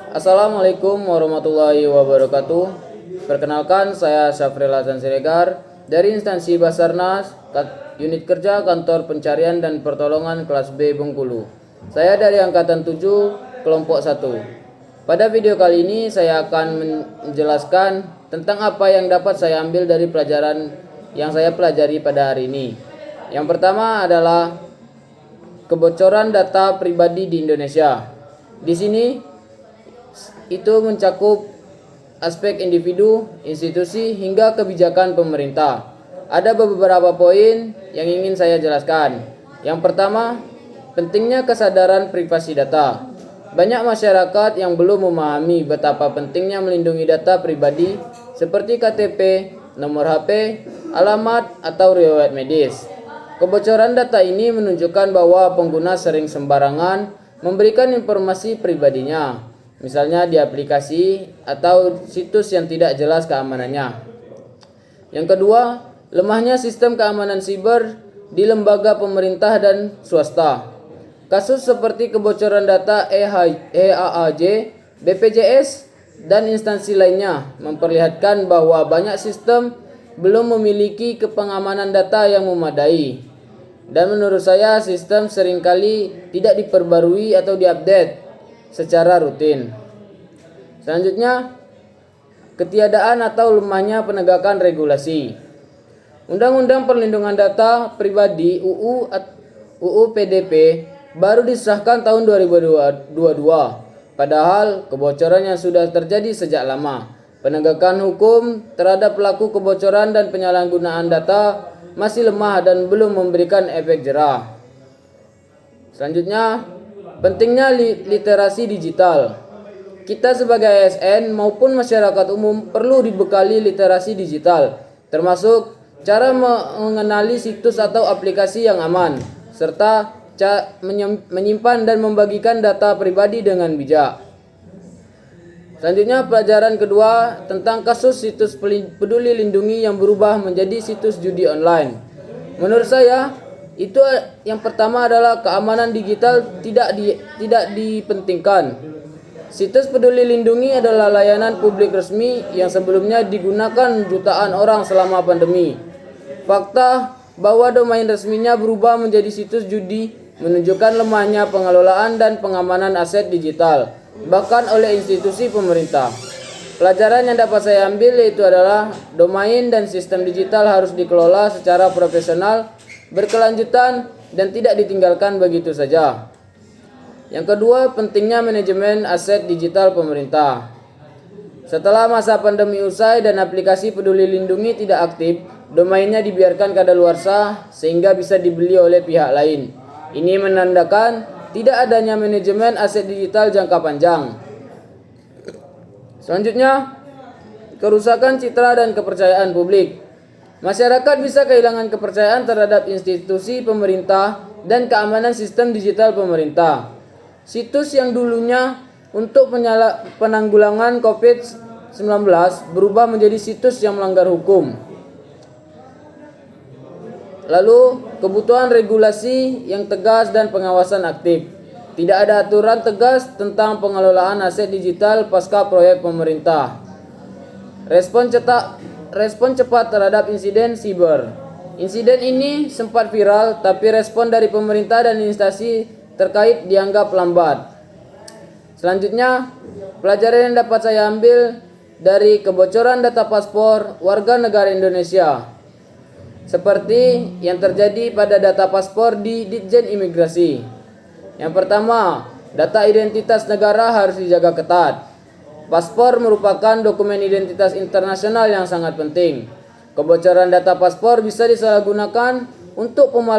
Assalamualaikum warahmatullahi wabarakatuh. Perkenalkan, saya Syafril Hasan Siregar dari instansi Basarnas, unit kerja Kantor Pencarian dan Pertolongan kelas B Bengkulu. Saya dari angkatan 7, kelompok 1. Pada video kali ini saya akan menjelaskan tentang apa yang dapat saya ambil dari pelajaran yang saya pelajari pada hari ini. Yang pertama adalah kebocoran data pribadi di Indonesia. Di sini itu mencakup aspek individu, institusi, hingga kebijakan pemerintah. Ada beberapa poin yang ingin saya jelaskan. Yang pertama, pentingnya kesadaran privasi data. Banyak masyarakat yang belum memahami betapa pentingnya melindungi data pribadi seperti KTP, nomor HP, alamat, atau riwayat medis. Kebocoran data ini menunjukkan bahwa pengguna sering sembarangan memberikan informasi pribadinya, misalnya di aplikasi atau situs yang tidak jelas keamanannya. Yang kedua, lemahnya sistem keamanan siber di lembaga pemerintah dan swasta. Kasus seperti kebocoran data EAAJ, BPJS, dan instansi lainnya memperlihatkan bahwa banyak sistem belum memiliki pengamanan data yang memadai. Dan menurut saya sistem seringkali tidak diperbarui atau diupdate secara rutin. Selanjutnya, ketiadaan atau lemahnya penegakan regulasi. Undang-Undang Perlindungan Data Pribadi UU PDP baru disahkan tahun 2022. Padahal kebocoran yang sudah terjadi sejak lama. Penegakan hukum terhadap pelaku kebocoran dan penyalahgunaan data masih lemah dan belum memberikan efek jerah. Selanjutnya, pentingnya literasi digital. Kita sebagai ASN maupun masyarakat umum perlu dibekali literasi digital, termasuk cara mengenali situs atau aplikasi yang aman, serta menyimpan dan membagikan data pribadi dengan bijak. Selanjutnya, pelajaran kedua tentang kasus situs Peduli Lindungi yang berubah menjadi situs judi online. Menurut saya, itu yang pertama adalah keamanan digital tidak dipentingkan. Situs Peduli Lindungi adalah layanan publik resmi yang sebelumnya digunakan jutaan orang selama pandemi. Fakta bahwa domain resminya berubah menjadi situs judi menunjukkan lemahnya pengelolaan dan pengamanan aset digital, bahkan oleh institusi pemerintah. Pelajaran yang dapat saya ambil yaitu adalah domain dan sistem digital harus dikelola secara profesional, berkelanjutan, dan tidak ditinggalkan begitu saja. Yang kedua, pentingnya manajemen aset digital pemerintah. Setelah masa pandemi usai dan aplikasi Peduli Lindungi tidak aktif, domainnya dibiarkan kadaluarsa sehingga bisa dibeli oleh pihak lain. Ini menandakan tidak adanya manajemen aset digital jangka panjang. Selanjutnya, kerusakan citra dan kepercayaan publik. Masyarakat bisa kehilangan kepercayaan terhadap institusi pemerintah dan keamanan sistem digital pemerintah. Situs yang dulunya untuk penanggulangan COVID-19 berubah menjadi situs yang melanggar hukum. Lalu, kebutuhan regulasi yang tegas dan pengawasan aktif. Tidak ada aturan tegas tentang pengelolaan aset digital pasca proyek pemerintah. Respon cepat terhadap insiden siber. Insiden ini sempat viral, tapi respon dari pemerintah dan instansi terkait dianggap lambat. Selanjutnya, pelajaran yang dapat saya ambil dari kebocoran data paspor warga negara Indonesia, seperti yang terjadi pada data paspor di Ditjen Imigrasi. Yang pertama, data identitas negara harus dijaga ketat. Paspor merupakan dokumen identitas internasional yang sangat penting. Kebocoran data paspor bisa disalahgunakan untuk pemalsuan